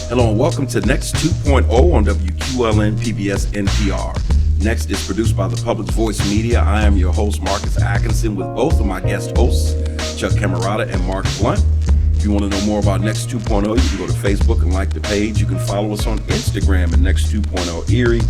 Hello and welcome to Next 2.0 on WQLN PBS NPR. Next is produced by the Public Voice Media. I am your host, Marcus Atkinson, with both of my guest hosts, Chuck Camerata and Marc Blunt. If you want to know more about Next 2.0, you can go to Facebook and like the page. You can follow us on Instagram at Next 2.0 Erie.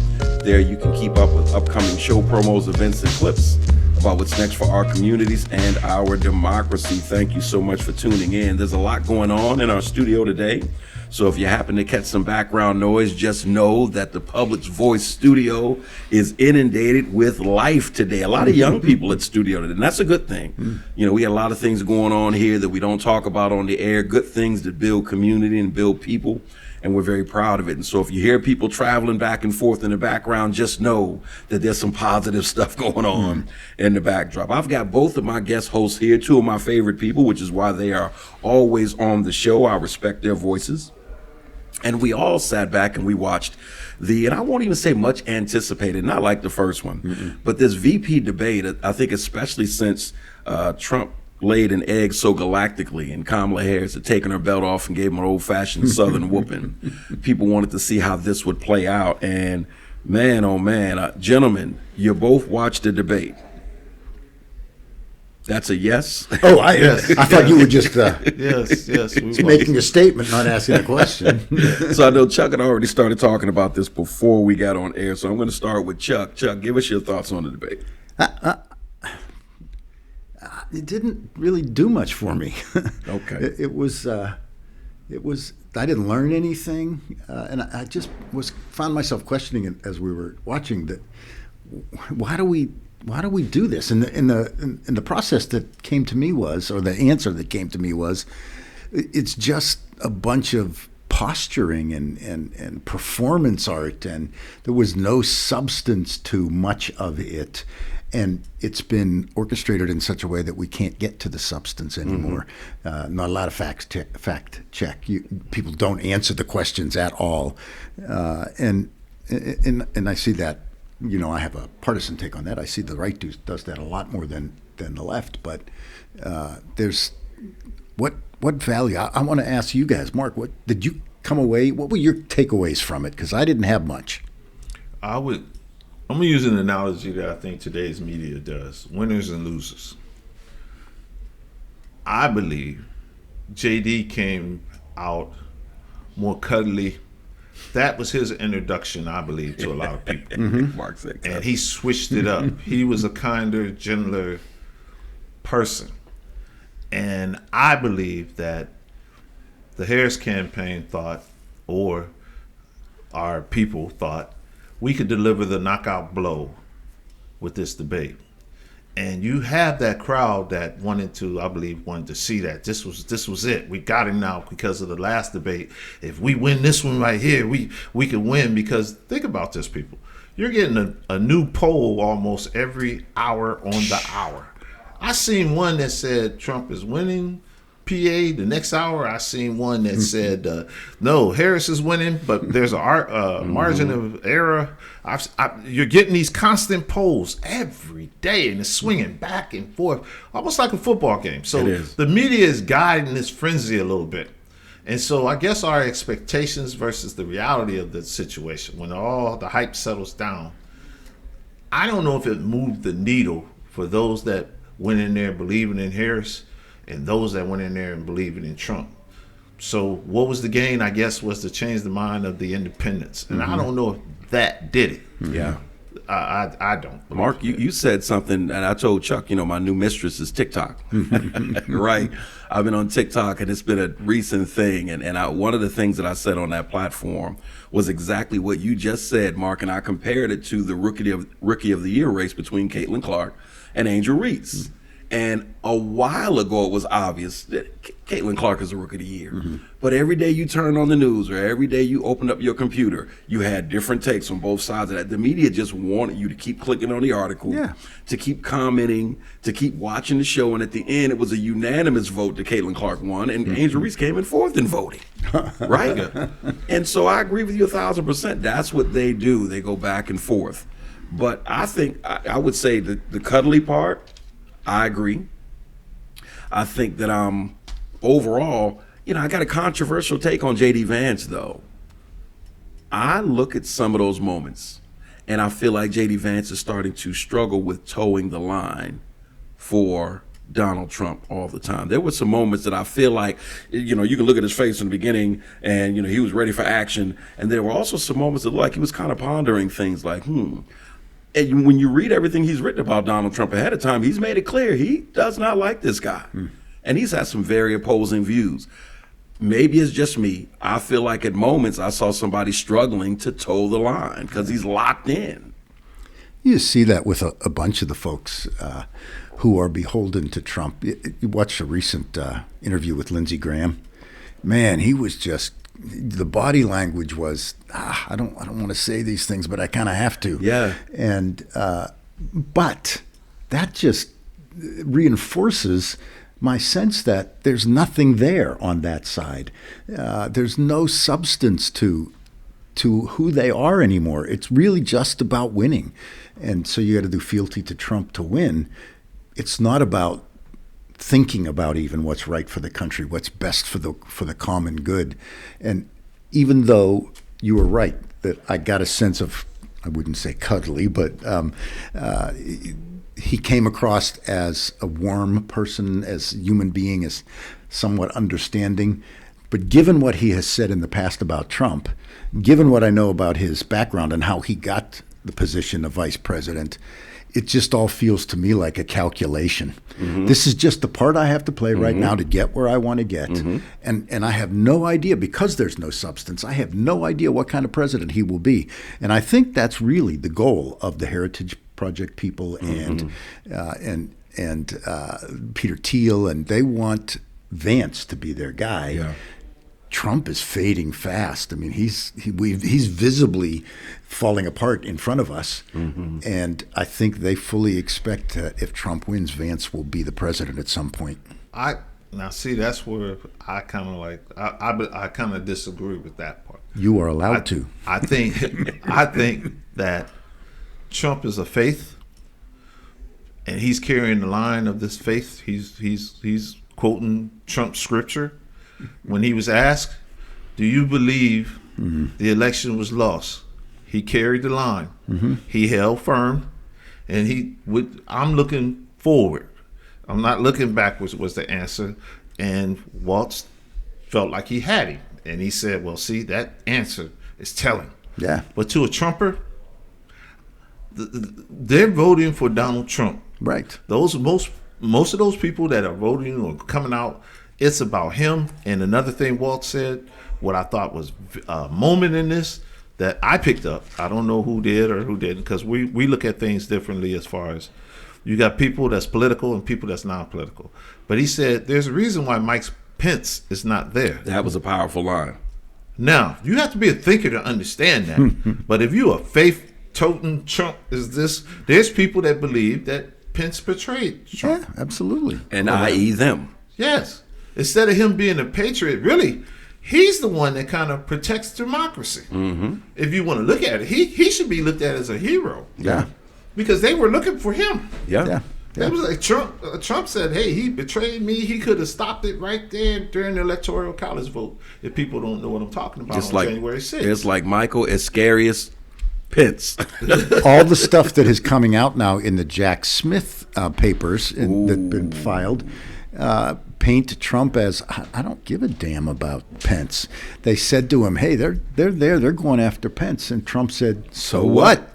There you can keep up with upcoming show promos, events, and clips about what's next for our communities and our democracy. Thank you so much for tuning in. There's a lot going on in our studio today. So if you happen to catch some background noise, just know that the Public Voice studio is inundated with life today. A lot of young people at studio today, and that's a good thing. You know, we have a lot of things going on here that we don't talk about on the air, good things that build community and build people, and we're very proud of it. And so if you hear people traveling back and forth in the background, just know that there's some positive stuff going on in the backdrop. I've got both of my guest hosts here, two of my favorite people, which is why they are always on the show. I respect their voices. And we all sat back and we watched and I won't even say much anticipated, not like the first one, but this VP debate, I think especially since Trump laid an egg so galactically and Kamala Harris had taken her belt off and gave him an old-fashioned Southern whooping. People wanted to see how this would play out. And man, oh man, gentlemen, you both watched the debate. That's a yes? Oh, I thought you were just yes. making a statement, not asking a question. So I know Chuck had already started talking about this before we got on air, so I'm going to start with Chuck. Chuck, give us your thoughts on the debate. It didn't really do much for me. Okay. It was. I didn't learn anything, and I just found myself questioning it as we were watching. That why do we do this? And the process that came to me was, or the answer that came to me was, it's just a bunch of posturing and performance art, and there was no substance to much of it. And it's been orchestrated in such a way that we can't get to the substance anymore. Not a lot of fact check. People don't answer the questions at all, and I see that. You know, I have a partisan take on that. I see the right does that a lot more than the left. But there's what value? I want to ask you guys, Marc. What did you come away? What were your takeaways from it? Because I didn't have much. I'm going to use an analogy that I think today's media does: winners and losers. I believe JD came out more cuddly. That was his introduction, I believe, to a lot of people. Marc said, and he switched it up. He was a kinder, gentler person. And I believe that the Harris campaign thought, or our people thought, we could deliver the knockout blow with this debate. And you have that crowd that wanted to see that. This was it. We got him now because of the last debate. If we win this one right here, we can win. Because think about this, people. You're getting a new poll almost every hour on the hour. I seen one that said Trump is winning PA. The next hour, I seen one that said, no, Harris is winning, but there's a margin of error. You're getting these constant polls every day, and it's swinging back and forth, almost like a football game. So the media is guiding this frenzy a little bit. And so I guess our expectations versus the reality of the situation, when all the hype settles down, I don't know if it moved the needle for those that went in there believing in Harris and those that went in there and believing in Trump. So what was the gain, I guess, was to change the mind of the independents. And I don't know if that did it. Yeah. I don't. Marc, you said something, and I told Chuck, my new mistress is TikTok. Right? I've been on TikTok, and it's been a recent thing. And one of the things that I said on that platform was exactly what you just said, Marc, and I compared it to the Rookie of the Year race between Caitlin Clark and Angel Reese. And a while ago, it was obvious that Caitlin Clark is a Rookie of the Year. But every day you turned on the news or every day you opened up your computer, you had different takes on both sides of that. The media just wanted you to keep clicking on the article, to keep commenting, to keep watching the show. And at the end, it was a unanimous vote that Caitlin Clark won, and Angel Reese came in fourth in voting. Right? And so I agree with you 1,000%. That's what they do. They go back and forth. But I think I would say that the cuddly part, I agree. I think that overall, I got a controversial take on J.D. Vance, though. I look at some of those moments, and I feel like J.D. Vance is starting to struggle with towing the line for Donald Trump all the time. There were some moments that I feel like, you can look at his face in the beginning, and, he was ready for action. And there were also some moments that looked like he was kind of pondering things like, And when you read everything he's written about Donald Trump ahead of time, he's made it clear he does not like this guy. And he's had some very opposing views. Maybe it's just me. I feel like at moments I saw somebody struggling to toe the line because he's locked in. You see that with a bunch of the folks who are beholden to Trump. You watched a recent interview with Lindsey Graham. Man, he was just, the body language was, I don't want to say these things, but I kind of have to. Yeah. And but that just reinforces my sense that there's nothing there on that side. There's no substance to who they are anymore. It's really just about winning. And so you got to do fealty to Trump to win. It's not about thinking about even what's right for the country, what's best for the common good. And even though you were right that I got a sense of, I wouldn't say cuddly, but he came across as a warm person, as a human being, as somewhat understanding. But given what he has said in the past about Trump, given what I know about his background and how he got the position of vice president, it just all feels to me like a calculation. This is just the part I have to play right now to get where I want to get. And I have no idea, because there's no substance, I have no idea what kind of president he will be. And I think that's really the goal of the Heritage Project people and Peter Thiel, and they want Vance to be their guy. Yeah. Trump is fading fast. I mean, he's visibly falling apart in front of us, and I think they fully expect that if Trump wins, Vance will be the president at some point. Now see, that's where I kind of I kind of disagree with that part. You are allowed to. I think that Trump is a faith, and he's carrying the line of this faith. He's quoting Trump's scripture. When he was asked, do you believe the election was lost? He carried the line. He held firm, and I'm looking forward. I'm not looking backwards was the answer. And Walz felt like he had him. And he said, well, see, that answer is telling. Yeah. But to a Trumper, they're voting for Donald Trump. Right. Most of those people that are voting or coming out, it's about him. And another thing Walz said, what I thought was a moment in this that I picked up. I don't know who did or who didn't, because we look at things differently as far as you got people that's political and people that's non-political. But he said there's a reason why Mike Pence is not there. That was a powerful line. Now, you have to be a thinker to understand that. But if you a faith-toting Trump is this, there's people that believe that Pence betrayed Trump. Yeah, absolutely. And i.e. them. Yes. Instead of him being a patriot, really, he's the one that kind of protects democracy. If you want to look at it, he should be looked at as a hero. Yeah. Because they were looking for him. Yeah. It was like Trump said, hey, he betrayed me. He could have stopped it right there during the Electoral College vote, if people don't know what I'm talking about, Just on like January 6th. It's like Michael Iscarius Pitts. All the stuff that is coming out now in the Jack Smith papers that have been filed paint Trump as, I don't give a damn about Pence. They said to him, hey, they're there, they're going after Pence. And Trump said, so what?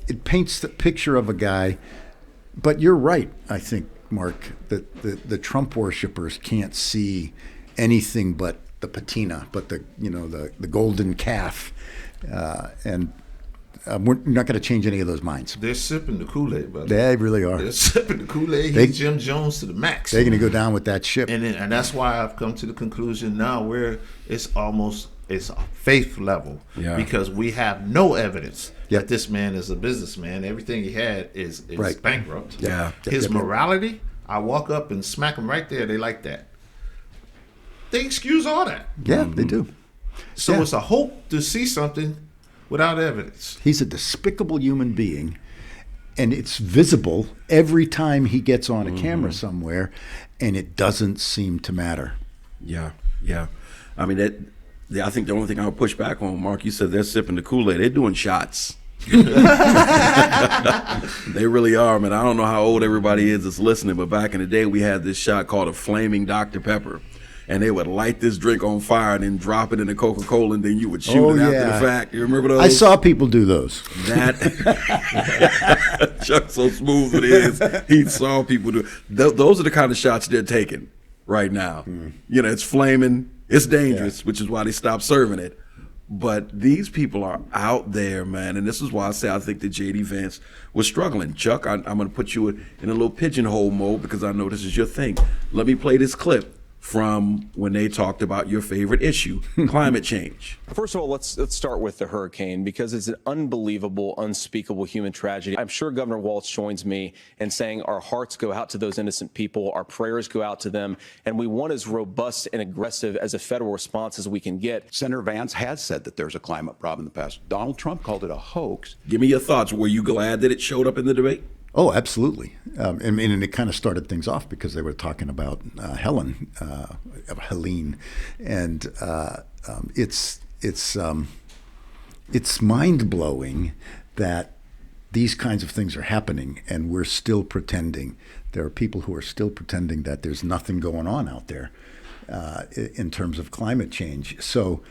It paints the picture of a guy, but you're right, I think, Mark, that the Trump worshipers can't see anything but the patina, but the golden calf, and we're not going to change any of those minds. They're sipping the Kool-Aid, brother. They really are. They're sipping the Kool-Aid. He's Jim Jones to the max. They're going to go down with that ship. And that's why I've come to the conclusion now where it's a faith level, because we have no evidence that this man is a businessman. Everything he had is right. bankrupt. Yeah. His morality, I walk up and smack him right there. They like that. They excuse all that. Yeah, they do. So it's a hope to see something without evidence. He's a despicable human being, and it's visible every time he gets on a camera somewhere, and it doesn't seem to matter. Yeah. I mean, I think the only thing I would push back on, Mark, you said they're sipping the Kool-Aid. They're doing shots. They really are, man. I don't know how old everybody is that's listening, but back in the day, we had this shot called a flaming Dr. Pepper. And they would light this drink on fire and then drop it in the Coca-Cola, and then you would shoot it after the fact. You remember those? I saw people do those. Chuck's so smooth with it is. He saw people do. Those are the kind of shots they're taking right now. You know, it's flaming. It's dangerous, which is why they stopped serving it. But these people are out there, man, and this is why I say I think that J.D. Vance was struggling. Chuck, I'm going to put you in a little pigeonhole mode because I know this is your thing. Let me play this clip from when they talked about your favorite issue, climate change. First of all, let's start with the hurricane, because it's an unbelievable, unspeakable human tragedy. I'm sure Governor Walz joins me in saying our hearts go out to those innocent people, our prayers go out to them, and we want as robust and aggressive as a federal response as we can get. Senator Vance has said that there's a climate problem in the past. Donald Trump called it a hoax. Give me your thoughts. Were you glad that it showed up in the debate? Oh, absolutely. And it kind of started things off because they were talking about Helene, and it's mind blowing that these kinds of things are happening, and we're still pretending. There are people who are still pretending that there's nothing going on out there in terms of climate change. So,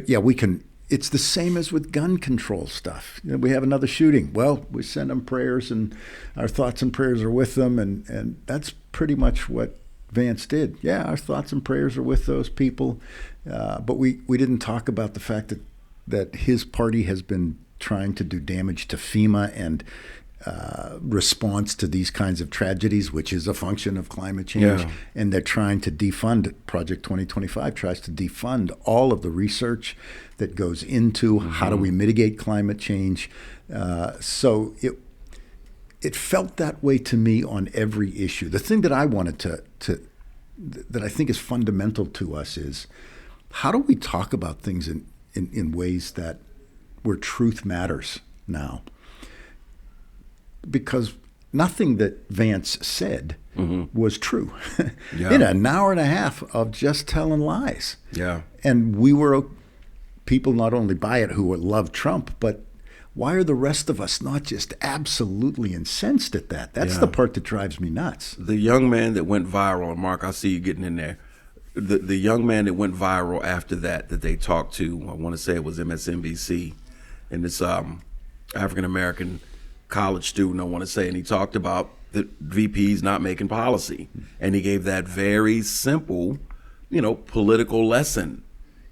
yeah, we can. It's the same as with gun control stuff. You know, we have another shooting. Well, we send them prayers, and our thoughts and prayers are with them, and that's pretty much what Vance did. Yeah, our thoughts and prayers are with those people, but we didn't talk about the fact that his party has been trying to do damage to FEMA and response to these kinds of tragedies, which is a function of climate change, and they're trying to defund. Project 2025 tries to defund all of the research that goes into how do we mitigate climate change. So it felt that way to me on every issue. The thing that I wanted that I think is fundamental to us is, how do we talk about things in ways that where truth matters now? Because nothing that Vance said was true. In an hour and a half of just telling lies. Yeah. And we were people not only by it who love Trump, but why are the rest of us not just absolutely incensed at that? That's the part that drives me nuts. The young man that went viral, and Mark, I see you getting in there. The young man that went viral after that they talked to, I want to say it was MSNBC, and this African-American college student, I want to say, and he talked about the VPs not making policy. And he gave that very simple, political lesson.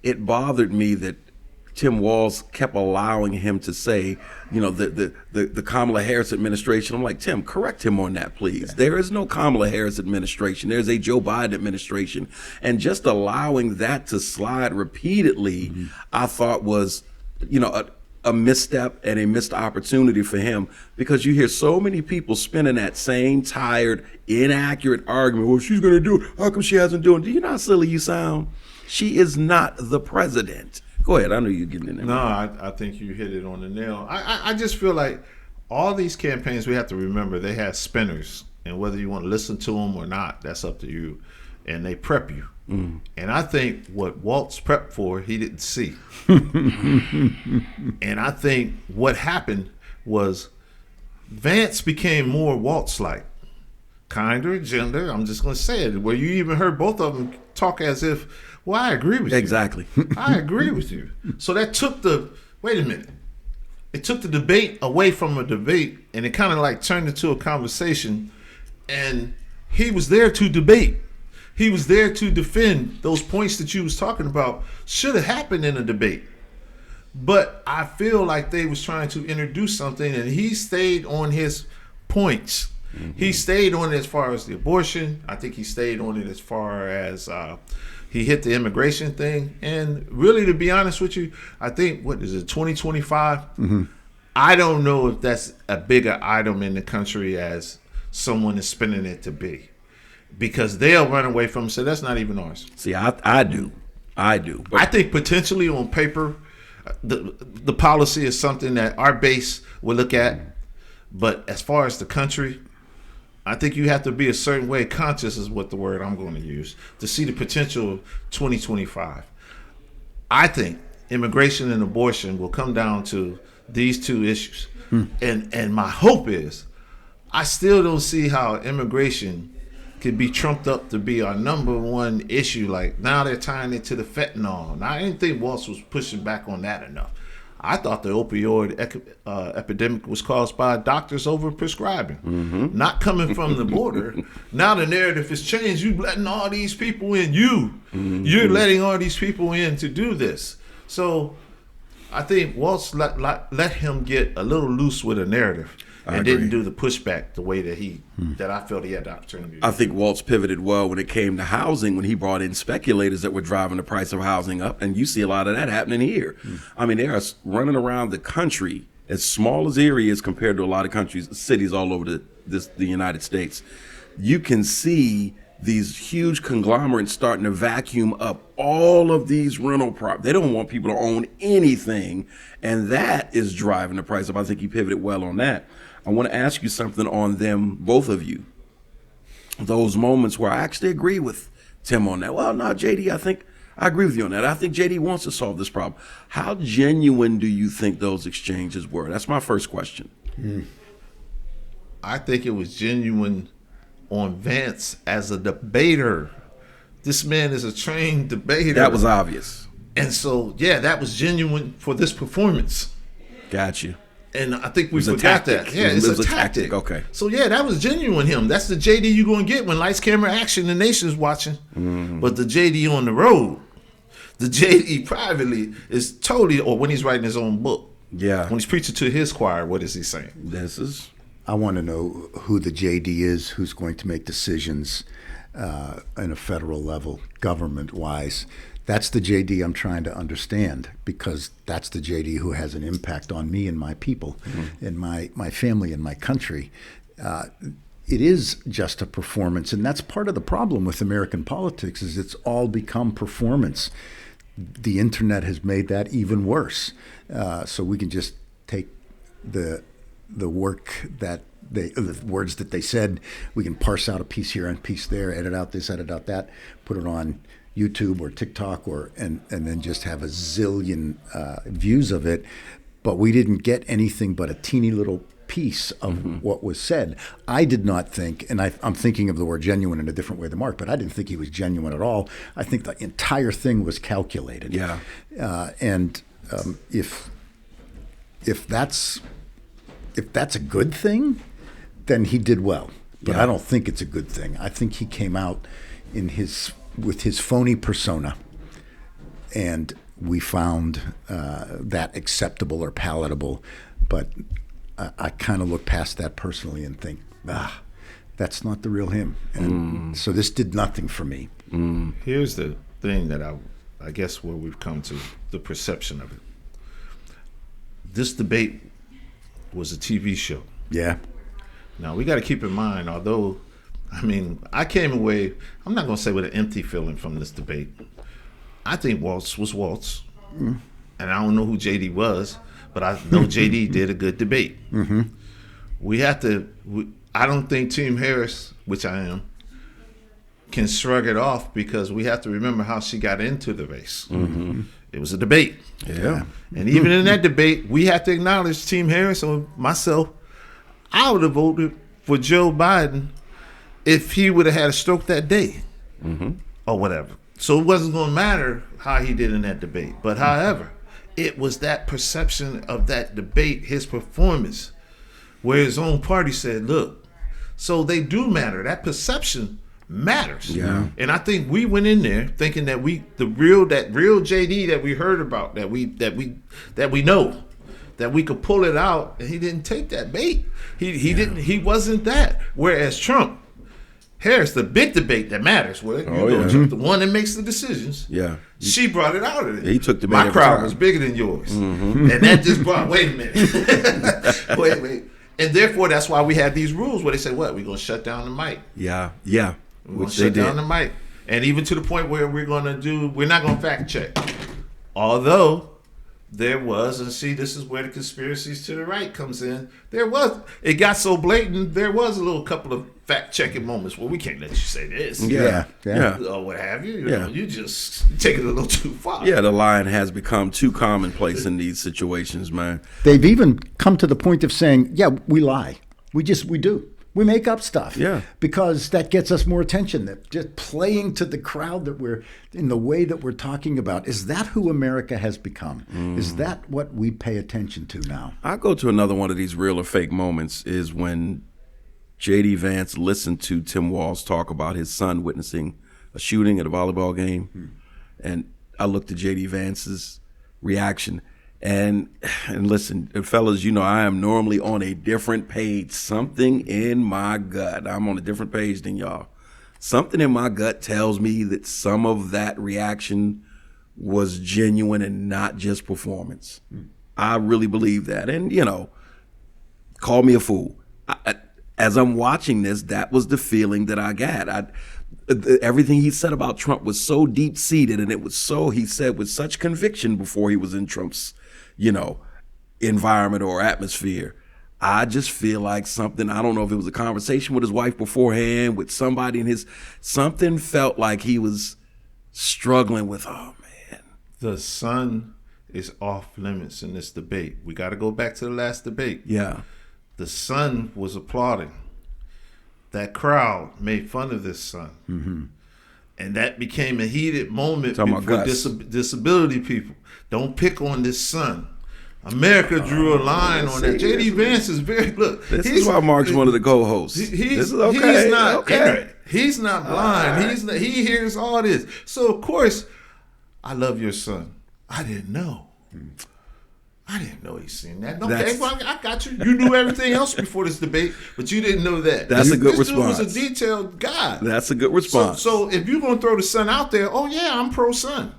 It bothered me that Tim Walz kept allowing him to say, the Kamala Harris administration. I'm like, Tim, correct him on that, please. There is no Kamala Harris administration. There's a Joe Biden administration. And just allowing that to slide repeatedly, I thought was, a misstep and a missed opportunity for him, because you hear so many people spinning that same tired, inaccurate argument. Well, she's going to do it. How come she hasn't done it? Do you know how silly you sound? She is not the president. Go ahead. I know you're getting in there. No, I think you hit it on the nail. I just feel like all these campaigns, we have to remember, they have spinners. And whether you want to listen to them or not, that's up to you. And they prep you. And I think what Walz prepped for, he didn't see. And I think what happened was Vance became more Walz-like. Kinder, gentler, I'm just going to say it, where you even heard both of them talk as if, well, I agree with you. Exactly. I agree with you. So that took wait a minute. It took the debate away from a debate, and it kind of like turned into a conversation. And he was there to debate. He was there to defend those points that you was talking about. Should have happened in a debate. But I feel like they was trying to introduce something, and he stayed on his points. He stayed on it as far as the abortion. I think he stayed on it as far as he hit the immigration thing. And really, to be honest with you, I think, 2025? I don't know if that's a bigger item in the country as someone is spinning it to be. Because they'll run away from it, so that's not even ours. See, I do. But I think potentially on paper, the policy is something that our base will look at. But as far as the country, I think you have to be a certain way conscious is what the word I'm going to use to see the potential of 2025. I think immigration and abortion will come down to these two issues. And my hope is I still don't see how immigration could be trumped up to be our number one issue. Like now they're tying it to the fentanyl. Now I didn't think Walz was pushing back on that enough. I thought the opioid epidemic was caused by doctors over-prescribing, not coming from the border. Now the narrative has changed. You're letting all these people in. You're letting all these people in to do this. So I think Walz let him get a little loose with a narrative and didn't do the pushback the way that I felt he had the opportunity to. I think Walz pivoted well when it came to housing, when he brought in speculators that were driving the price of housing up, and you see a lot of that happening here. I mean, they are running around the country, as small as Erie is compared to a lot of cities all over the United States. You can see these huge conglomerates starting to vacuum up all of these rental properties. They don't want people to own anything, and that is driving the price up. I think he pivoted well on that. I want to ask you something on them, both of you. Those moments where I actually agree with Tim on that. Well, no, JD, I think I agree with you on that. I think JD wants to solve this problem. How genuine do you think those exchanges were? That's my first question. I think it was genuine on Vance as a debater. This man is a trained debater. That was obvious. And so, yeah, that was genuine for this performance. Got you. And I think we forgot that. Yeah, it's a tactic. Okay. So, yeah, that was genuine him. That's the JD you're going to get when lights, camera, action, the nation's watching. But the JD on the road, the JD privately is totally, or when he's writing his own book. Yeah. When he's preaching to his choir, what is he saying? I want to know who the JD is, who's going to make decisions in a federal level, government-wise. That's the JD I'm trying to understand, because that's the JD who has an impact on me and my people and my family and my country. It is just a performance, and that's part of the problem with American politics is it's all become performance. The internet has made that even worse. So we can just take the work that the words that they said, we can parse out a piece here and a piece there, edit out this, edit out that, put it on YouTube or TikTok and then just have a zillion views of it. But we didn't get anything but a teeny little piece of what was said. I did not think, and I'm thinking of the word genuine in a different way than Marc, but I didn't think he was genuine at all. I think the entire thing was calculated. Yeah. If that's a good thing, then he did well. But I don't think it's a good thing. I think he came out with his phony persona, and we found that acceptable or palatable. But I kind of look past that personally and think, that's not the real him. And so this did nothing for me. Here's the thing that I guess where we've come to, the perception of it. This debate was a TV show. Yeah. Now, we got to keep in mind, although, I came away, I'm not going to say with an empty feeling from this debate. I think Walz was Walz. And I don't know who JD was, but I know JD did a good debate. I don't think Team Harris, which I am, can shrug it off, because we have to remember how she got into the race. It was a debate. Yeah. And even in that debate, we have to acknowledge Team Harris or myself. I would have voted for Joe Biden if he would have had a stroke that day or whatever. So it wasn't going to matter how he did in that debate. But however, it was that perception of that debate, his performance, where his own party said, look, so they do matter. That perception matters. Yeah. And I think we went in there thinking that that real JD that we heard about, that we know, that we could pull it out, and he didn't take that bait. He wasn't that. Whereas Harris, the big debate that matters, the one that makes the decisions. Yeah. She brought it out of it. He took the bait. My crowd was bigger than yours. And that just brought, wait a minute. wait. And therefore, that's why we had these rules where they say, what, we're going to shut down the mic. Yeah. We're going to shut down the mic. And even to the point where we're not going to fact check. Although there was, and see, this is where the conspiracies to the right comes in. It got so blatant, there was a little couple of fact-checking moments. Well, we can't let you say this. Yeah. Or what have you. You know, you just take it a little too far. Yeah, the lying has become too commonplace in these situations, man. They've even come to the point of saying, yeah, we lie. We do. We make up stuff. Yeah. Because that gets us more attention. That just playing to the crowd that we're in the way that we're talking about. Is that who America has become? Is that what we pay attention to now? I go to another one of these real or fake moments is when J.D. Vance listened to Tim Walz talk about his son witnessing a shooting at a volleyball game. And I looked at J.D. Vance's reaction. And listen, fellas, you know I am normally on a different page. Something in my gut, I'm on a different page than y'all. Something in my gut tells me that some of that reaction was genuine and not just performance. I really believe that. And, you know, call me a fool. As I'm watching this, that was the feeling that I got. Everything he said about Trump was so deep-seated, and it was so, he said, with such conviction before he was in Trump's, you know, environment or atmosphere. I just feel like something, I don't know if it was a conversation with his wife beforehand, with somebody in something felt like he was struggling with, oh man. The son is off limits in this debate. We got to go back to the last debate. Yeah. The son was applauding. That crowd made fun of this son. Mm-hmm. And that became a heated moment Talking for about Gus. disability people. Don't pick on this son. America drew a line on that. J.D. Vance is This is why Marc's one of the co-hosts. This is okay. He's not okay. ignorant. He's not blind. Right. He hears all this. So, of course, I love your son. I didn't know. I didn't know he's seen that. Okay, well, I got you. You knew everything else before this debate, but you didn't know that. That's a good this response. Dude was a detailed guy. That's a good response. So if you're going to throw the son out there, oh, yeah, I'm pro-son.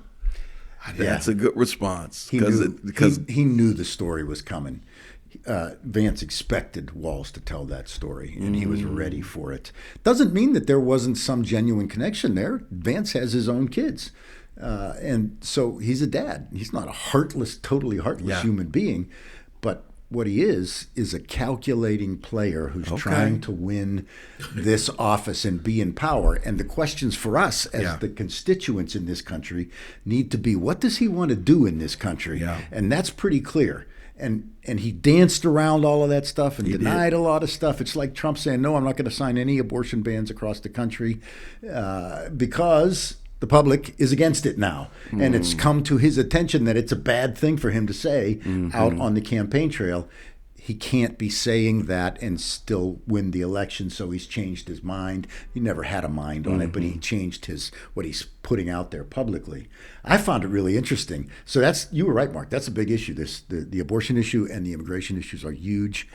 That's a good response. He knew the story was coming. Vance expected Walz to tell that story, and he was ready for it. Doesn't mean that there wasn't some genuine connection there. Vance has his own kids. And so he's a dad. He's not a totally heartless human being. But what he is a calculating player who's trying to win this office and be in power. And the questions for us as the constituents in this country need to be, what does he want to do in this country? Yeah. And that's pretty clear. And he danced around all of that stuff and denied a lot of stuff. It's like Trump saying, no, I'm not going to sign any abortion bans across the country because the public is against it now. And it's come to his attention that it's a bad thing for him to say out on the campaign trail. He can't be saying that and still win the election, so he's changed his mind. He never had a mind on it, but he changed what he's putting out there publicly. I found it really interesting. So you were right, Marc. That's a big issue. The abortion issue and the immigration issues are huge.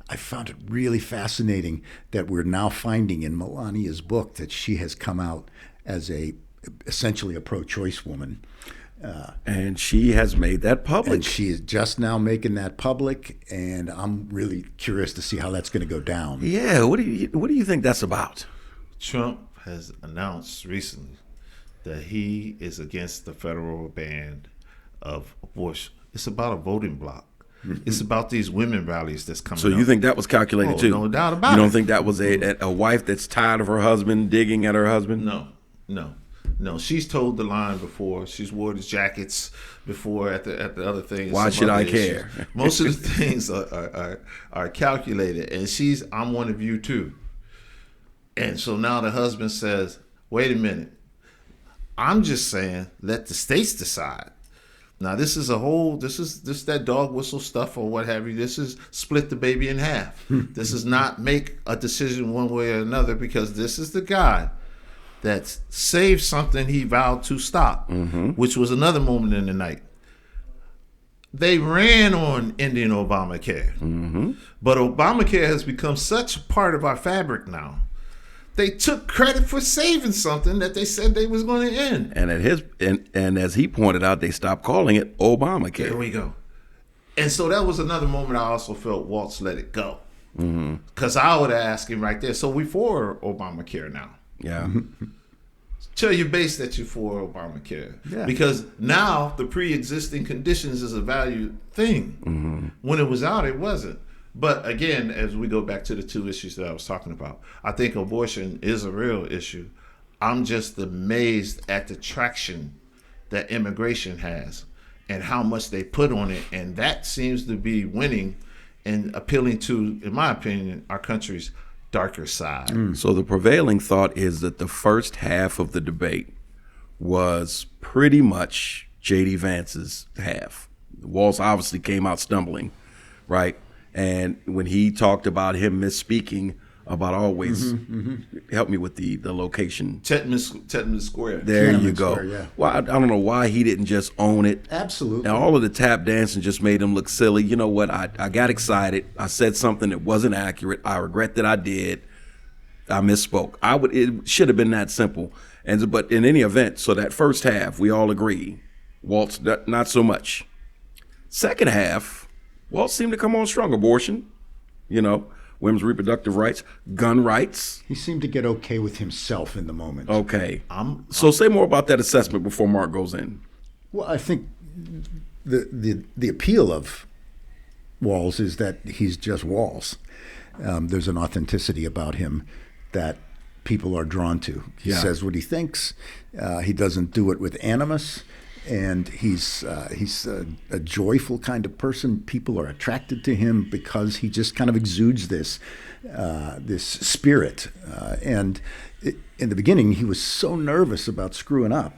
I found it really fascinating that we're now finding in Melania's book that she has come out as essentially a pro-choice woman. And she has made that public. And she is just now making that public, and I'm really curious to see how that's going to go down. Yeah, what do you think that's about? Trump has announced recently that he is against the federal ban of abortion. It's about a voting bloc. It's about these women rallies that's coming up. So you think that was calculated too? No doubt about it. You don't think that was a wife that's tired of her husband digging at her husband? No, she's told the line before. She's wore the jackets before at the other things. Why should I care? Most of the things are calculated, and I'm one of you too. And so now the husband says, "Wait a minute, I'm just saying let the states decide." Now this is that dog whistle stuff or what have you. This is split the baby in half. This is not make a decision one way or another, because this is the guy that saved something he vowed to stop, which was another moment in the night. They ran on ending Obamacare, but Obamacare has become such a part of our fabric now. They took credit for saving something that they said they was going to end. And as he pointed out, they stopped calling it Obamacare. There we go. And so that was another moment I also felt Walz let it go, because I would ask him right there. So we for Obamacare now. Yeah. tell your base that you're for Obamacare. Yeah. Because now the pre-existing conditions is a valued thing. When it was out, it wasn't. But again, as we go back to the two issues that I was talking about, I think abortion is a real issue. I'm just amazed at the traction that immigration has and how much they put on it. And that seems to be winning and appealing to, in my opinion, our country's darker side. So the prevailing thought is that the first half of the debate was pretty much J.D. Vance's half. Walz obviously came out stumbling, right? And when he talked about him misspeaking about always, help me with the location. Tiananmen Square. There you Tiananmen go. Square, yeah. Well, I don't know why he didn't just own it. Absolutely. And all of the tap dancing just made him look silly. You know what? I got excited. I said something that wasn't accurate. I regret that I did. I misspoke. It should have been that simple. But in any event, so that first half, we all agree. Waltz, not so much. Second half, Waltz seemed to come on strong. Abortion, women's reproductive rights, gun rights. He seemed to get okay with himself in the moment. Okay. So say more about that assessment before Marc goes in. Well, I think the appeal of Walz is that he's just Walz. There's an authenticity about him that people are drawn to. He says what he thinks. He doesn't do it with animus, and he's a joyful kind of person. People are attracted to him because he just kind of exudes this spirit. And in the beginning, he was so nervous about screwing up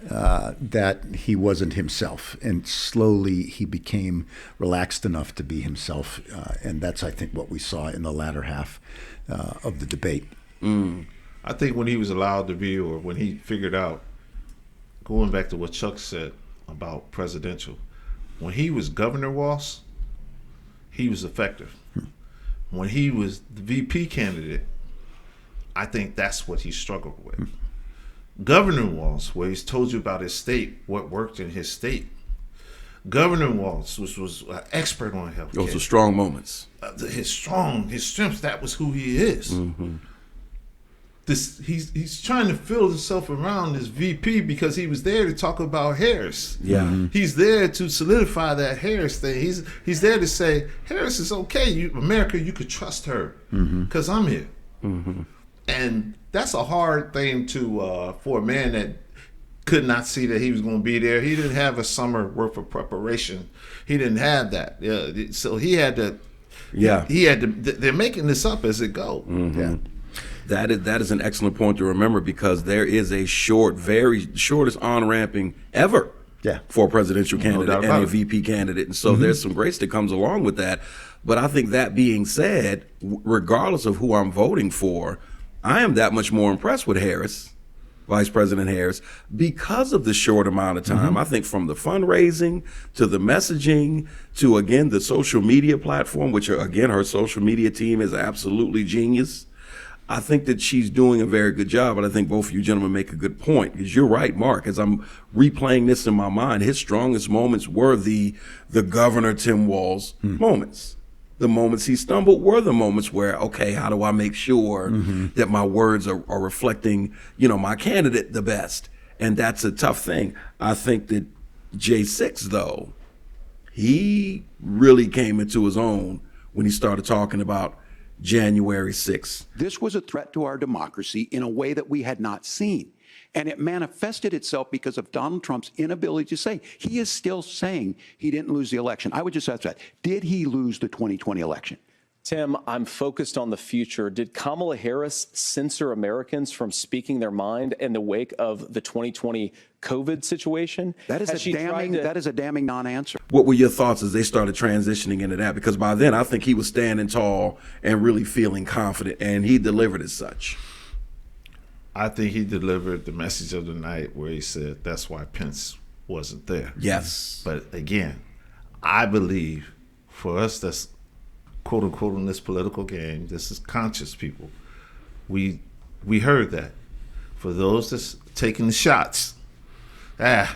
that he wasn't himself, and slowly he became relaxed enough to be himself, and that's, I think, what we saw in the latter half of the debate. I think when he was allowed to be, or when he figured out, going back to what Chuck said about presidential, when he was Governor Walz, he was effective. When he was the VP candidate, I think that's what he struggled with. Governor Walz, where he's told you about his state, what worked in his state. Governor Walz was an expert on health care. Those were strong moments. His strength, that was who he is. He's trying to fill himself around as VP because he was there to talk about Harris. Yeah. He's there to solidify that Harris thing. He's there to say, Harris is okay. America, you could trust her because I'm here. And that's a hard thing for a man that could not see that he was going to be there. He didn't have a summer worth of preparation. He didn't have that. So he had to. Yeah. He had to. They're making this up as it go. Yeah. That is an excellent point to remember, because there is a very shortest on-ramping ever for a presidential candidate and a VP candidate. And so there's some grace that comes along with that. But I think that being said, regardless of who I'm voting for, I am that much more impressed with Harris, Vice President Harris, because of the short amount of time. I think from the fundraising to the messaging to, again, the social media platform, which, again, her social media team is absolutely genius. I think that she's doing a very good job, but I think both of you gentlemen make a good point, because you're right, Marc. As I'm replaying this in my mind, his strongest moments were the Governor Tim Walz moments. The moments he stumbled were the moments where, okay, how do I make sure that my words are reflecting, my candidate the best? And that's a tough thing. I think that J6, though, he really came into his own when he started talking about January 6th. This was a threat to our democracy in a way that we had not seen. And it manifested itself because of Donald Trump's inability to say. He is still saying he didn't lose the election. I would just ask that. Did he lose the 2020 election? Tim, I'm focused on the future. Did Kamala Harris censor Americans from speaking their mind in the wake of the 2020 COVID situation? That is a damning non-answer. What were your thoughts as they started transitioning into that? Because by then, I think he was standing tall and really feeling confident, and he delivered as such. I think he delivered the message of the night where he said that's why Pence wasn't there. Yes. But again, I believe for us that's quote unquote in this political game, this is conscious people. We heard that. For those that's taking the shots, I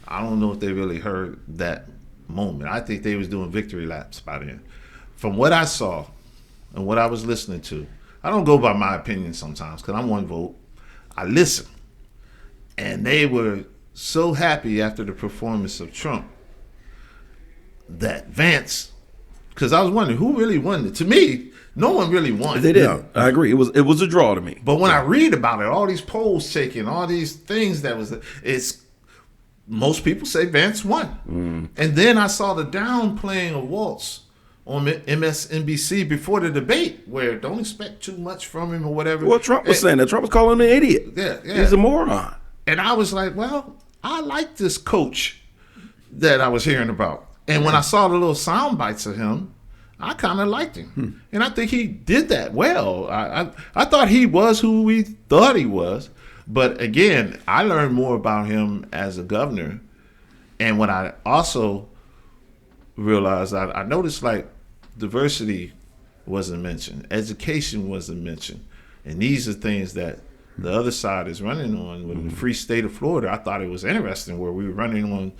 don't know if they really heard that moment. I think they was doing victory laps by then. From what I saw and what I was listening to, I don't go by my opinion sometimes because I'm one vote. I listen. And they were so happy after the performance of Trump that Vance, because I was wondering who really won it. To me, no one really won. They did. I agree. It was a draw to me. But when I read about it, all these polls taken, all these things most people say Vance won. And then I saw the downplaying of Walz on MSNBC before the debate, where don't expect too much from him or whatever. Well, Trump was saying that. Trump was calling him an idiot. Yeah. He's a moron. And I was like, well, I like this coach that I was hearing about. And when I saw the little sound bites of him, I kind of liked him. And I think he did that well. I thought he was who we thought he was. But again, I learned more about him as a governor. And what I also realized, I noticed like diversity wasn't mentioned. Education wasn't mentioned. And these are things that the other side is running on. With the free state of Florida, I thought it was interesting where we were running on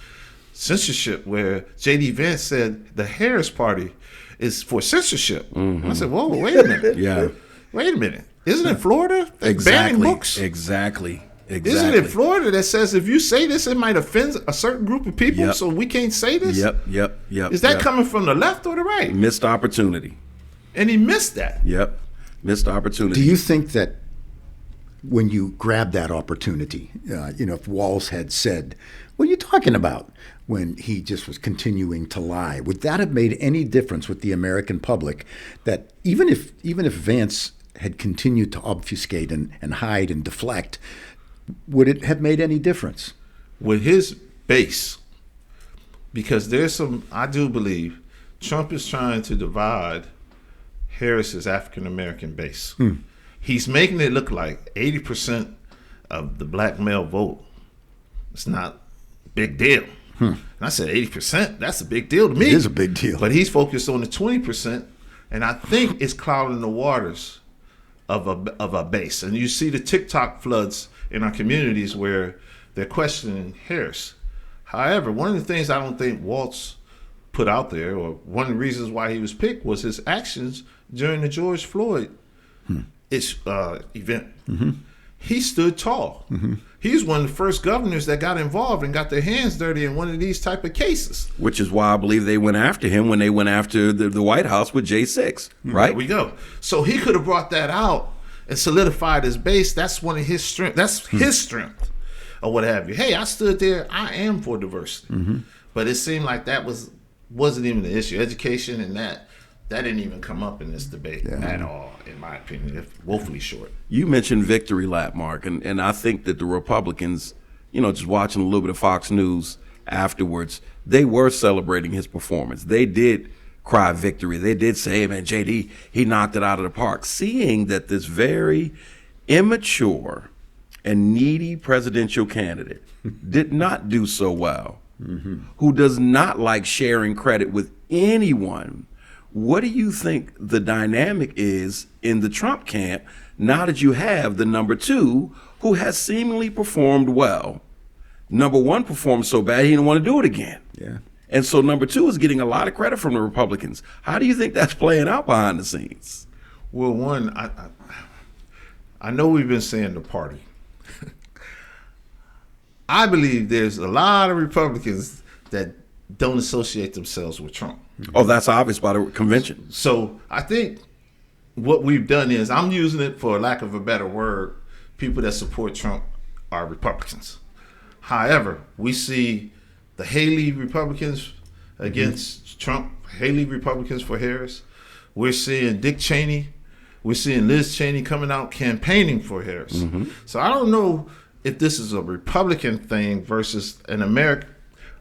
censorship, where J.D. Vance said the Harris Party is for censorship. I said, whoa, wait a minute. Yeah. Wait a minute. Isn't it Florida that's banning books? Exactly. Isn't it Florida that says if you say this, it might offend a certain group of people, so we can't say this? Yep. Is that coming from the left or the right? Missed opportunity. And he missed that. Yep. Missed opportunity. Do you think that when you grab that opportunity, if Walz had said, what are you talking about, when he just was continuing to lie, would that have made any difference with the American public, that even if Vance had continued to obfuscate and hide and deflect, would it have made any difference? With his base, because I do believe Trump is trying to divide Harris's African-American base. He's making it look like 80% of the black male vote. It's not a big deal. And I said 80%, that's a big deal to me. It is a big deal. But he's focused on the 20%, and I think it's clouding the waters of a base. And you see the TikTok floods in our communities where they're questioning Harris. However, one of the things I don't think Walz put out there, or one of the reasons why he was picked, was his actions during the George Floyd event. He stood tall. He's one of the first governors that got involved and got their hands dirty in one of these type of cases. Which is why I believe they went after him when they went after the White House with J6, right? There we go. So he could have brought that out and solidified his base. That's one of his strength. That's his strength, or what have you. Hey, I stood there. I am for diversity. But it seemed like that wasn't even the issue. Education and that didn't even come up in this debate at all, in my opinion. It's woefully short. You mentioned victory lap, Mark, and I think that the Republicans, just watching a little bit of Fox News afterwards, they were celebrating his performance. They did cry victory. They did say, hey, man, JD, he knocked it out of the park. Seeing that this very immature and needy presidential candidate did not do so well, who does not like sharing credit with anyone, what do you think the dynamic is in the Trump camp now that you have the number two who has seemingly performed well? Number one performed so bad he didn't want to do it again. Yeah. And so number two is getting a lot of credit from the Republicans. How do you think that's playing out behind the scenes? Well, one, I know we've been saying the party. I believe there's a lot of Republicans that don't associate themselves with Trump. Oh, that's obvious by the convention. So I think what we've done is, I'm using it for lack of a better word, people that support Trump are Republicans. However, we see the Haley Republicans against Trump, Haley Republicans for Harris. We're seeing Dick Cheney. We're seeing Liz Cheney coming out campaigning for Harris. So I don't know if this is a Republican thing versus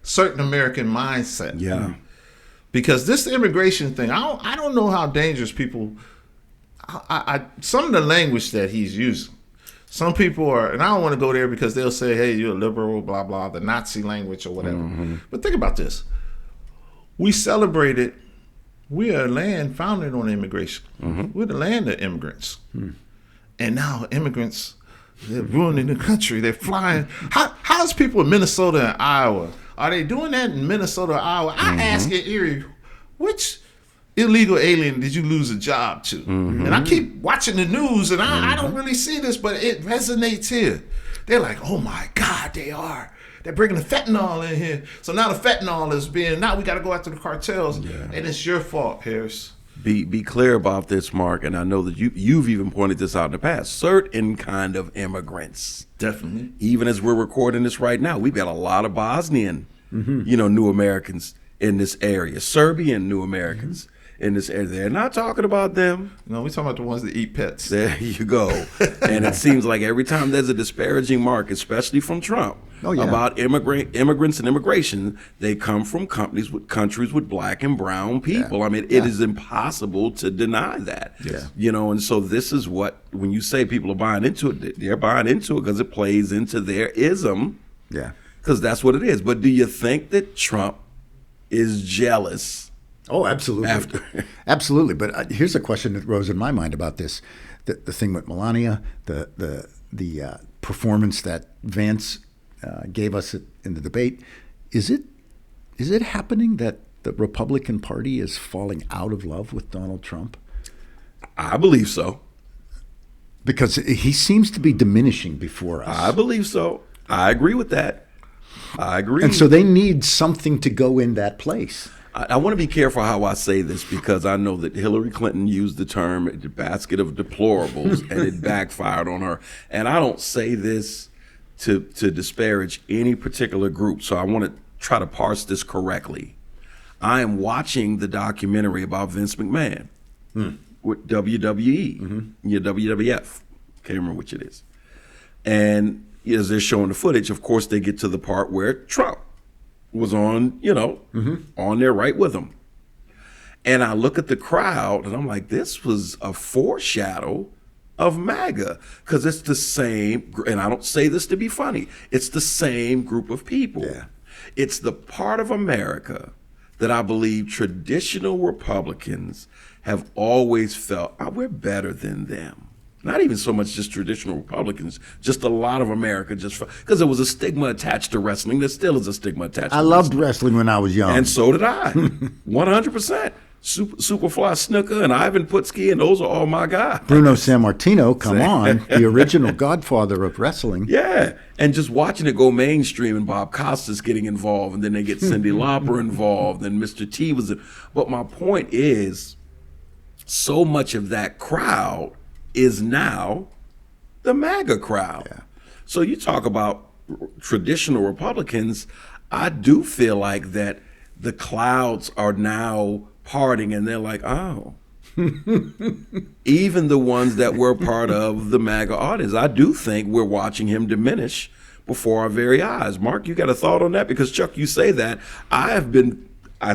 certain American mindset. Yeah. Because this immigration thing, I don't know how dangerous people, some of the language that he's using, some people are, and I don't want to go there because they'll say, hey, you're a liberal, blah, blah, the Nazi language or whatever. But think about this. We are a land founded on immigration. We're the land of immigrants. And now immigrants, they're ruining the country. They're flying. How's people in Minnesota and Iowa? Are they doing that in Minnesota or Iowa? I ask it, Erie, which illegal alien did you lose a job to? And I keep watching the news, and I don't really see this, but it resonates here. They're like, oh my God, they're bringing the fentanyl in here. So now the fentanyl is now we got to go after the cartels, and it's your fault, Harris. Be clear about this, Mark, and I know that you've even pointed this out in the past. Certain kind of immigrants, Definitely. even as we're recording this right now, we've got a lot of Bosnian, new Americans in this area, Serbian new Americans in this area. They're not talking about them. No, we're talking about the ones that eat pets. There you go. And it seems like every time there's a disparaging mark, especially from Trump, about immigrants and immigration, they come from countries with black and brown people. I mean, it is impossible to deny that. And so this is what, when you say people are buying into it, they're buying into it because it plays into their ism. Yeah. Because that's what it is. But do you think that Trump is jealous? Oh, absolutely. Absolutely. But here's a question that rose in my mind about this. The thing with Melania, the performance that Vance gave us in the debate. Is it happening that the Republican Party is falling out of love with Donald Trump? I believe so. Because he seems to be diminishing before us. I believe so. I agree with that. I agree. And so they need something to go in that place. I want to be careful how I say this because I know that Hillary Clinton used the term the basket of deplorables and it backfired on her. And I don't say this to disparage any particular group. So I want to try to parse this correctly. I am watching the documentary about Vince McMahon with WWE, WWF. Can't remember which it is. And as they're showing the footage, of course, they get to the part where Trump was on, on there right with him. And I look at the crowd and I'm like, this was a foreshadow of MAGA because it's the same, and I don't say this to be funny, it's the same group of people. Yeah. It's the part of America that I believe traditional Republicans have always felt, we're better than them. Not even so much just traditional Republicans, just a lot of America, just because there was a stigma attached to wrestling. There still is a stigma attached to I loved wrestling when I was young. And so did I. 100%. Superfly Snooker and Ivan Putski, and those are all my guys. Bruno Sammartino, come on, the original godfather of wrestling. Yeah, and just watching it go mainstream and Bob Costas getting involved, and then they get Cyndi Lauper involved, and Mr. T was in. But my point is, so much of that crowd is now the MAGA crowd. Yeah. So you talk about traditional Republicans, I do feel like that the clouds are now parting and they're like, oh. Even the ones that were part of the MAGA audience, I do think we're watching him diminish before our very eyes. Mark, you got a thought on that? Because Chuck, you say that. I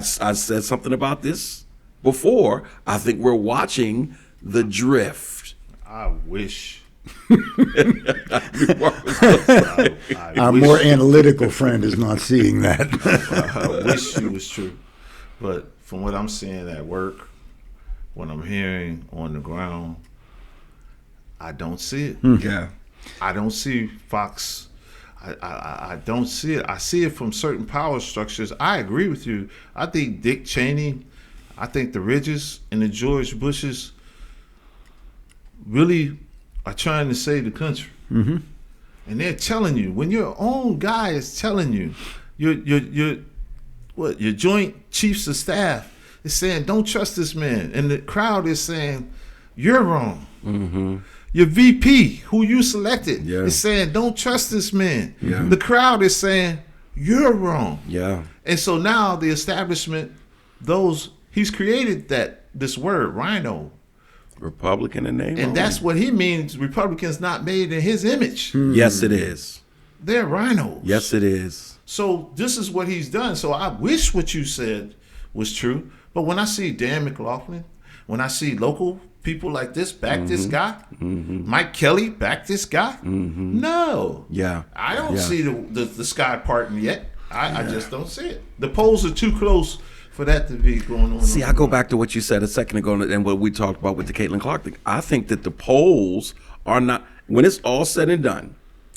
said something about this before. I think we're watching the drift. I wish. Our more analytical friend is not seeing that. I wish it was true. But from what I'm seeing at work, what I'm hearing on the ground, I don't see it. Yeah. I don't see Fox. I don't see it. I see it from certain power structures. I agree with you. I think Dick Cheney, I think the Ridges and the George Bushes really are trying to save the country. Mm-hmm. And they're telling you, when your own guy is telling you, your Joint Chiefs of Staff is saying, don't trust this man. And the crowd is saying, you're wrong. Mm-hmm. Your VP, who you selected, is saying, don't trust this man. Yeah. The crowd is saying, you're wrong. Yeah. And so now the establishment, he's created this word, rhino. Republican in name. And that's what he means, Republicans not made in his image. Yes, it is. They're rhinos. Yes, it is. So this is what he's done. So I wish what you said was true. But when I see Dan McLaughlin, when I see local people like this back this guy, Mike Kelly back this guy, no. Yeah. I don't see the sky parting yet. I just don't see it. The polls are too close for that to be going on. See, I go back to what you said a second ago and what we talked about with the Caitlin Clark thing. I think that the polls are not, when it's all said and done,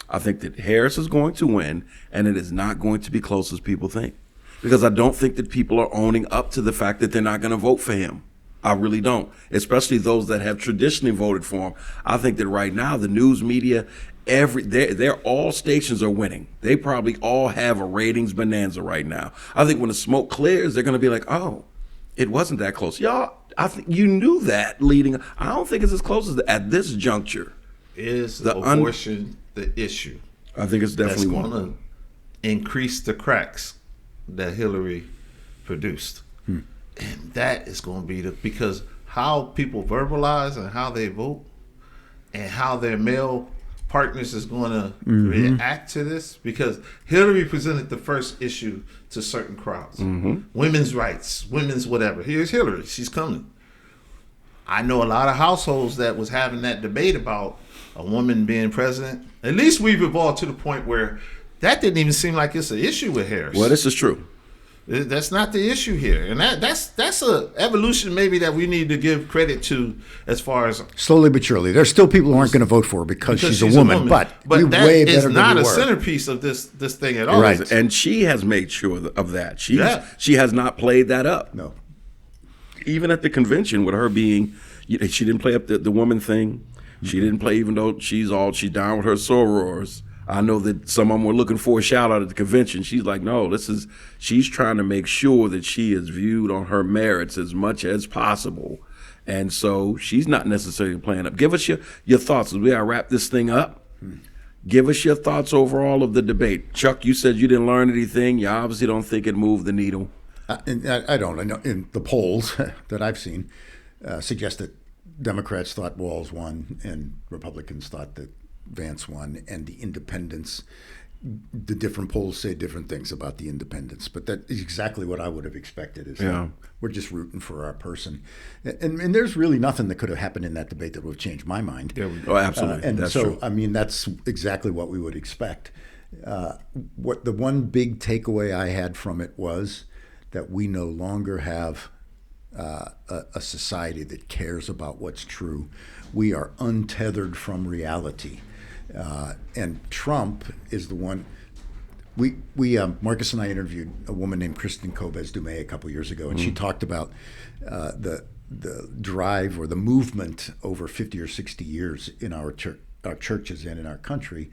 I think that Harris is going to win, and it is not going to be close as people think. Because I don't think that people are owning up to the fact that they're not going to vote for him. I really don't, especially those that have traditionally voted for him. I think that right now the news media, they're all stations are winning. They probably all have a ratings bonanza right now. I think when the smoke clears, they're going to be like, oh, it wasn't that close. Y'all, I think you knew that leading. I don't think it's as close as at this juncture. Is the abortion the issue? I think it's definitely that's going to increase the cracks that Hillary produced. And that is going to be because how people verbalize and how they vote and how their male partners is going to react to this, because Hillary presented the first issue to certain crowds. Women's rights, women's whatever. Here's Hillary. She's coming. I know a lot of households that was having that debate about a woman being president. At least we've evolved to the point where that didn't even seem like it's an issue with Harris. Well, this is true. That's not the issue here, and that's a evolution maybe that we need to give credit to, as far as slowly but surely. There's still people who aren't going to vote for her because she's a woman, but that way is better not than a we were. centerpiece of this thing at all. Right, and she has made sure of that. She has not played that up. No, even at the convention with her being, she didn't play up the woman thing. She didn't play, even though she's down with her sorors. I know that some of them were looking for a shout out at the convention. She's like, no, she's trying to make sure that she is viewed on her merits as much as possible. And so she's not necessarily playing up. Give us your thoughts as we gotta wrap this thing up. Give us your thoughts overall of the debate. Chuck, you said you didn't learn anything. You obviously don't think it moved the needle. I don't. I know in the polls that I've seen suggest that Democrats thought Walz won and Republicans thought that Vance won, and the independents, the different polls say different things about the independents, but that is exactly what I would have expected. We're just rooting for our person, and there's really nothing that could have happened in that debate that would have changed my mind. Oh, absolutely. And that's so true. I mean, that's exactly what we would expect. What the one big takeaway I had from it was that we no longer have a society that cares about what's true. We are untethered from reality. And Trump is the one. We Marcus and I interviewed a woman named Kristen Kobes-Dumais a couple years ago, and she talked about the drive or the movement over 50 or 60 years in our churches and in our country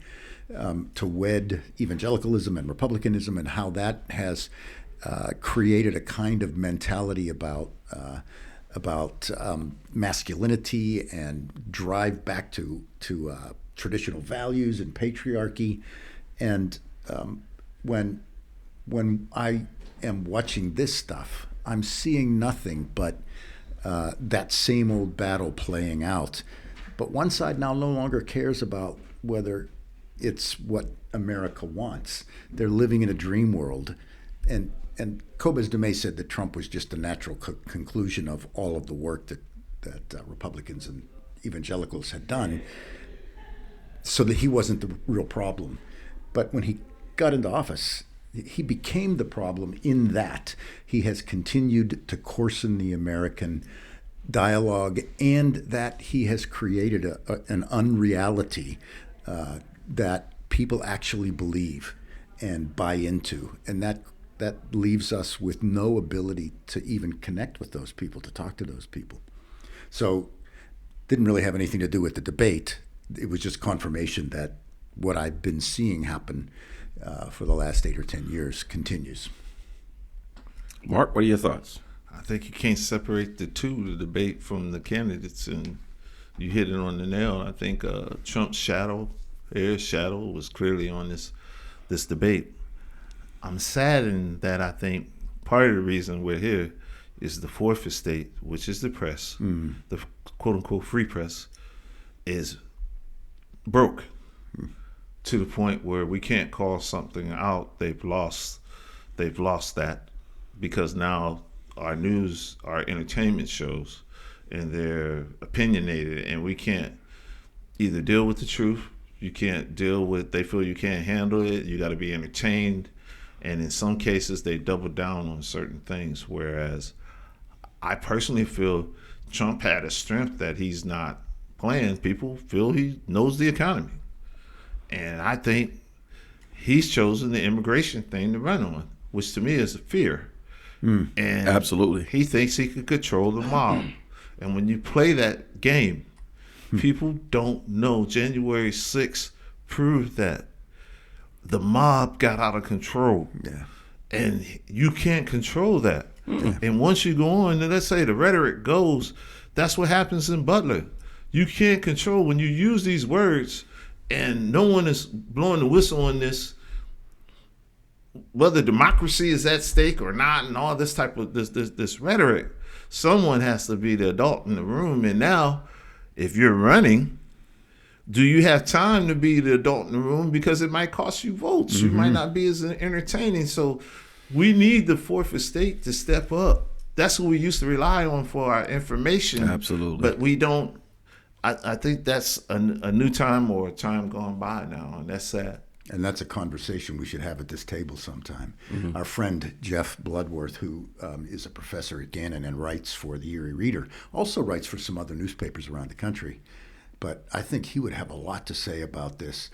to wed evangelicalism and republicanism, and how that has created a kind of mentality about masculinity and drive back to traditional values and patriarchy. And when I am watching this stuff, I'm seeing nothing but that same old battle playing out. But one side now no longer cares about whether it's what America wants. They're living in a dream world. And Kobes-Dumais said that Trump was just a natural conclusion of all of the work that Republicans and evangelicals had done, so that he wasn't the real problem. But when he got into office, he became the problem in that he has continued to coarsen the American dialogue, and that he has created an unreality that people actually believe and buy into. And that leaves us with no ability to even connect with those people, to talk to those people. So didn't really have anything to do with the debate. It was just confirmation that what I've been seeing happen for the last 8 or 10 years continues. Mark, what are your thoughts? I think you can't separate the debate from the candidates, and you hit it on the nail. I think Trump's Harris' shadow was clearly on this debate. I'm saddened that I think part of the reason we're here is the fourth estate, which is the press, the quote-unquote free press, is broke to the point where we can't call something out. They've lost that, because now our news, our entertainment shows, and they're opinionated, and we can't either deal with the truth, you can't deal with, they feel you can't handle it, you got to be entertained, and in some cases they double down on certain things, whereas I personally feel Trump had a strength that he's not playing. People feel he knows the economy, and I think he's chosen the immigration thing to run on, which to me is a fear. And Absolutely. he thinks he can control the mob. And when you play that game, people don't know. January 6th proved that the mob got out of control. Yeah. And you can't control that. And once you go on, and let's say the rhetoric goes, that's what happens in Butler. You can't control when you use these words and no one is blowing the whistle on this, whether democracy is at stake or not, and all this type of this rhetoric. Someone has to be the adult in the room. And now, if you're running, do you have time to be the adult in the room? Because it might cost you votes. You might not be as entertaining. So we need the fourth estate to step up. That's what we used to rely on for our information. Absolutely. But we don't. I think that's a new time or a time gone by now, and that's sad. And that's a conversation we should have at this table sometime. Our friend Jeff Bloodworth, who is a professor at Gannon and writes for the Erie Reader, also writes for some other newspapers around the country. But I think he would have a lot to say about this.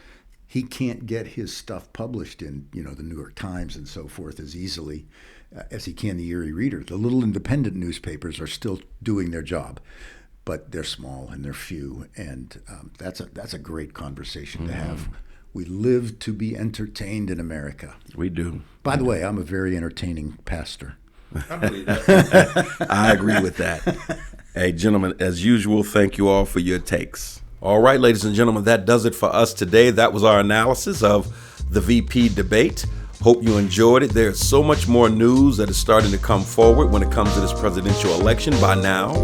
He can't get his stuff published in, the New York Times and so forth as easily as he can the Erie Reader. The little independent newspapers are still doing their job, but they're small and they're few, and that's a great conversation to have. We live to be entertained in America. We do. By the way, I'm a very entertaining pastor. I believe that. I agree with that. Hey, gentlemen, as usual, thank you all for your takes. All right, ladies and gentlemen, that does it for us today. That was our analysis of the VP debate. Hope you enjoyed it. There's so much more news that is starting to come forward when it comes to this presidential election. By now,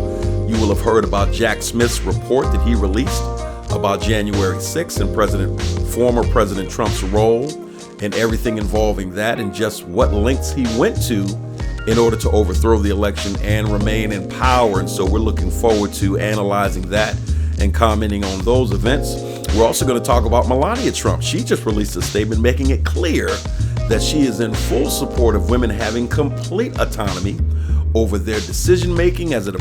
you will have heard about Jack Smith's report that he released about January 6th and former President Trump's role and everything involving that, and just what lengths he went to in order to overthrow the election and remain in power. And so we're looking forward to analyzing that and commenting on those events. We're also going to talk about Melania Trump. She just released a statement making it clear that she is in full support of women having complete autonomy over their decision making as it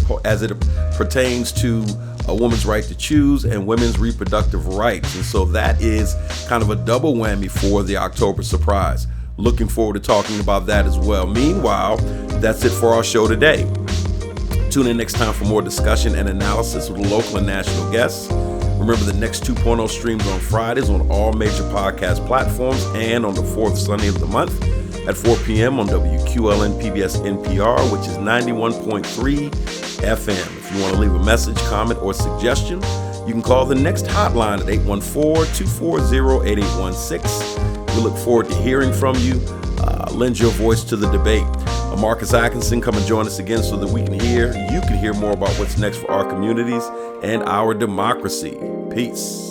pertains to a woman's right to choose and women's reproductive rights. And so that is kind of a double whammy for the October surprise. Looking forward to talking about that as well. Meanwhile, that's it for our show today. Tune in next time for more discussion and analysis with local and national guests. Remember, the Next 2.0 streams on Fridays on all major podcast platforms and on the fourth Sunday of the month at 4 p.m. on WQLN PBS NPR, which is 91.3 FM. If you want to leave a message, comment, or suggestion, you can call the Next hotline at 814-240-8816. We look forward to hearing from you. Lend your voice to the debate. Marcus Atkinson, come and join us again so that you can hear more about what's next for our communities and our democracy. Peace.